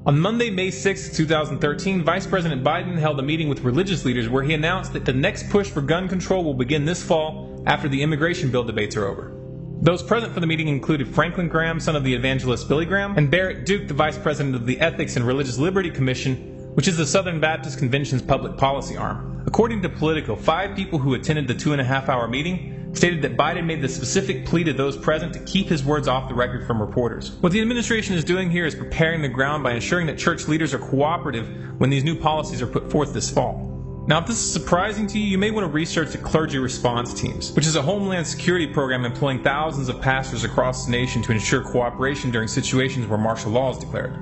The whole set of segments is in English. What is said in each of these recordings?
On Monday, May 6, 2013, Vice President Biden held a meeting with religious leaders where he announced that the next push for gun control will begin this fall after the immigration bill debates are over. Those present for the meeting included Franklin Graham, son of the evangelist Billy Graham, and Barrett Duke, the Vice President of the Ethics and Religious Liberty Commission, which is the Southern Baptist Convention's public policy arm. According to Politico, 5 people who attended the 2.5-hour meeting stated that Biden made the specific plea to those present to keep his words off the record from reporters. What the administration is doing here is preparing the ground by ensuring that church leaders are cooperative when these new policies are put forth this fall. Now, if this is surprising to you, you may want to research the Clergy Response Teams, which is a homeland security program employing thousands of pastors across the nation to ensure cooperation during situations where martial law is declared.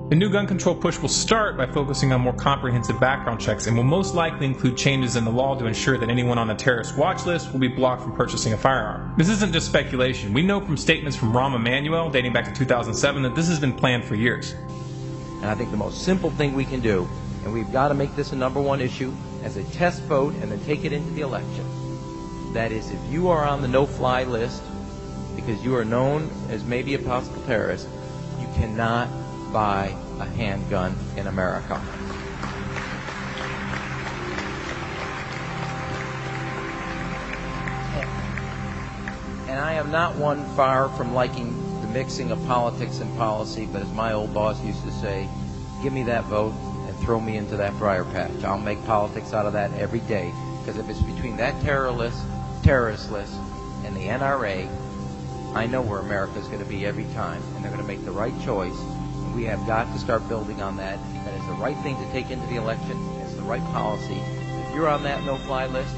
The new gun control push will start by focusing on more comprehensive background checks and will most likely include changes in the law to ensure that anyone on a terrorist watch list will be blocked from purchasing a firearm. This isn't just speculation. We know from statements from Rahm Emanuel dating back to 2007 that this has been planned for years. And I think the most simple thing we can do, and we've got to make this a number one issue as a test vote and then take it into the election, that is, if you are on the no-fly list because you are known as maybe a possible terrorist, you cannot buy a handgun in America. And I am not one far from liking the mixing of politics and policy, but as my old boss used to say, give me that vote and throw me into that briar patch. I'll make politics out of that every day, because if it's between that terrorist list and the NRA, I know where America's going to be every time, and they're going to make the right choice. We have got to start building on that. That is the right thing to take into the election. It's the right policy. If you're on that no-fly list,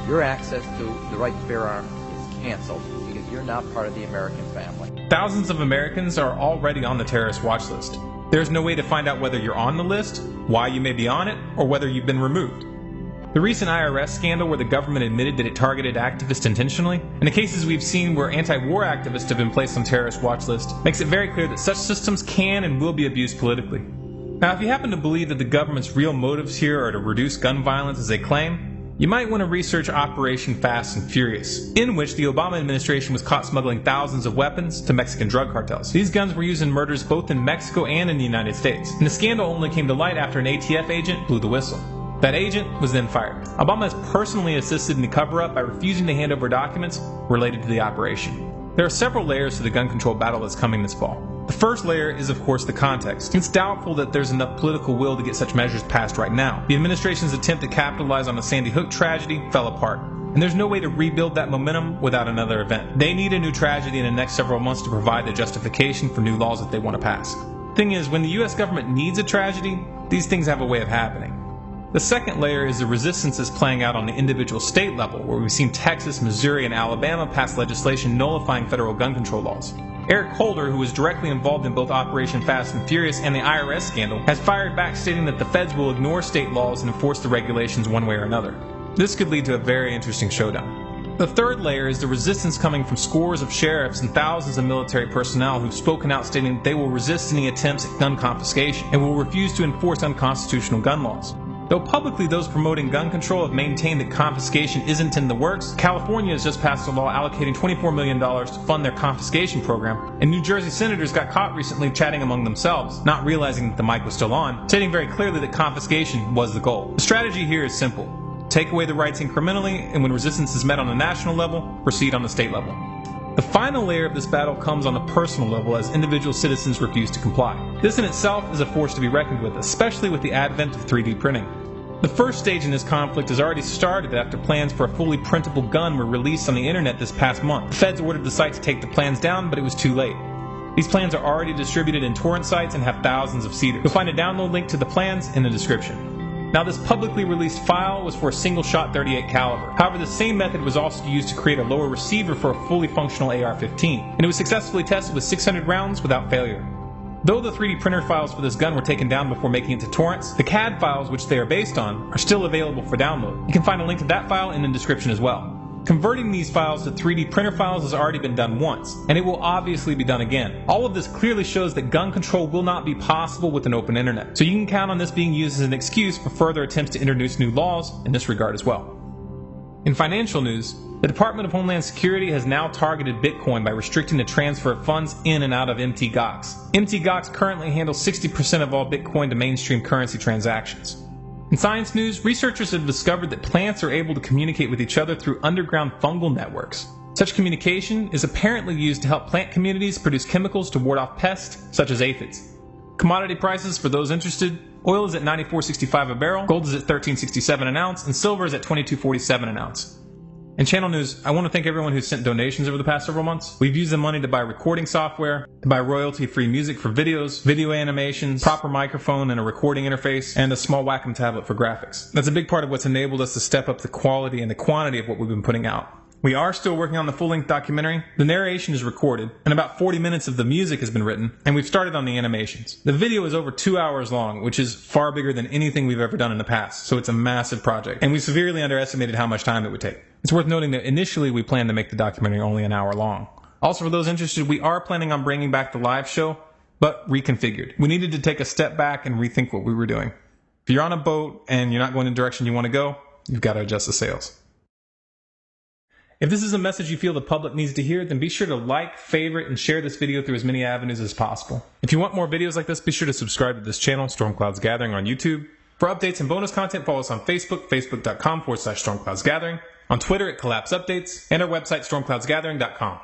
your access to the right to bear arms is canceled because you're not part of the American family. Thousands of Americans are already on the terrorist watch list. There's no way to find out whether you're on the list, why you may be on it, or whether you've been removed. The recent IRS scandal where the government admitted that it targeted activists intentionally, and the cases we've seen where anti-war activists have been placed on terrorist watch lists, makes it very clear that such systems can and will be abused politically. Now, if you happen to believe that the government's real motives here are to reduce gun violence as they claim, you might want to research Operation Fast and Furious, in which the Obama administration was caught smuggling thousands of weapons to Mexican drug cartels. These guns were used in murders both in Mexico and in the United States, and the scandal only came to light after an ATF agent blew the whistle. That agent was then fired. Obama has personally assisted in the cover-up by refusing to hand over documents related to the operation. There are several layers to the gun control battle that's coming this fall. The first layer is, of course, the context. It's doubtful that there's enough political will to get such measures passed right now. The administration's attempt to capitalize on the Sandy Hook tragedy fell apart, and there's no way to rebuild that momentum without another event. They need a new tragedy in the next several months to provide the justification for new laws that they want to pass. Thing is, when the U.S. government needs a tragedy, these things have a way of happening. The second layer is the resistance that's playing out on the individual state level, where we've seen Texas, Missouri, and Alabama pass legislation nullifying federal gun control laws. Eric Holder, who was directly involved in both Operation Fast and Furious and the IRS scandal, has fired back stating that the feds will ignore state laws and enforce the regulations one way or another. This could lead to a very interesting showdown. The third layer is the resistance coming from scores of sheriffs and thousands of military personnel who've spoken out stating that they will resist any attempts at gun confiscation and will refuse to enforce unconstitutional gun laws. Though publicly those promoting gun control have maintained that confiscation isn't in the works, California has just passed a law allocating $24 million to fund their confiscation program, and New Jersey senators got caught recently chatting among themselves, not realizing that the mic was still on, stating very clearly that confiscation was the goal. The strategy here is simple. Take away the rights incrementally, and when resistance is met on a national level, proceed on the state level. The final layer of this battle comes on the personal level as individual citizens refuse to comply. This in itself is a force to be reckoned with, especially with the advent of 3D printing. The first stage in this conflict has already started after plans for a fully printable gun were released on the internet this past month. The feds ordered the site to take the plans down, but it was too late. These plans are already distributed in torrent sites and have thousands of seeders. You'll find a download link to the plans in the description. Now, this publicly released file was for a single-shot .38 caliber. However, the same method was also used to create a lower receiver for a fully functional AR-15, and it was successfully tested with 600 rounds without failure. Though the 3D printer files for this gun were taken down before making it to torrents, the CAD files which they are based on are still available for download. You can find a link to that file in the description as well. Converting these files to 3D printer files has already been done once, and it will obviously be done again. All of this clearly shows that gun control will not be possible with an open internet, so you can count on this being used as an excuse for further attempts to introduce new laws in this regard as well. In financial news, the Department of Homeland Security has now targeted Bitcoin by restricting the transfer of funds in and out of Mt. Gox. Mt. Gox currently handles 60% of all Bitcoin to mainstream currency transactions. In science news, researchers have discovered that plants are able to communicate with each other through underground fungal networks. Such communication is apparently used to help plant communities produce chemicals to ward off pests such as aphids. Commodity prices for those interested: oil is at $94.65 a barrel, gold is at $13.67 an ounce, and silver is at $22.47 an ounce. In channel news, I want to thank everyone who's sent donations over the past several months. We've used the money to buy recording software, to buy royalty-free music for videos, video animations, proper microphone and a recording interface, and a small Wacom tablet for graphics. That's a big part of what's enabled us to step up the quality and the quantity of what we've been putting out. We are still working on the full-length documentary. The narration is recorded, and about 40 minutes of the music has been written, and we've started on the animations. The video is over 2 hours long, which is far bigger than anything we've ever done in the past, so it's a massive project, and we severely underestimated how much time it would take. It's worth noting that initially we planned to make the documentary only an hour long. Also, for those interested, we are planning on bringing back the live show, but reconfigured. We needed to take a step back and rethink what we were doing. If you're on a boat and you're not going in the direction you want to go, you've got to adjust the sails. If this is a message you feel the public needs to hear, then be sure to like, favorite, and share this video through as many avenues as possible. If you want more videos like this, be sure to subscribe to this channel, Storm Clouds Gathering, on YouTube. For updates and bonus content, follow us on Facebook, facebook.com/StormCloudsGathering, on Twitter at Collapse Updates, and our website, stormcloudsgathering.com.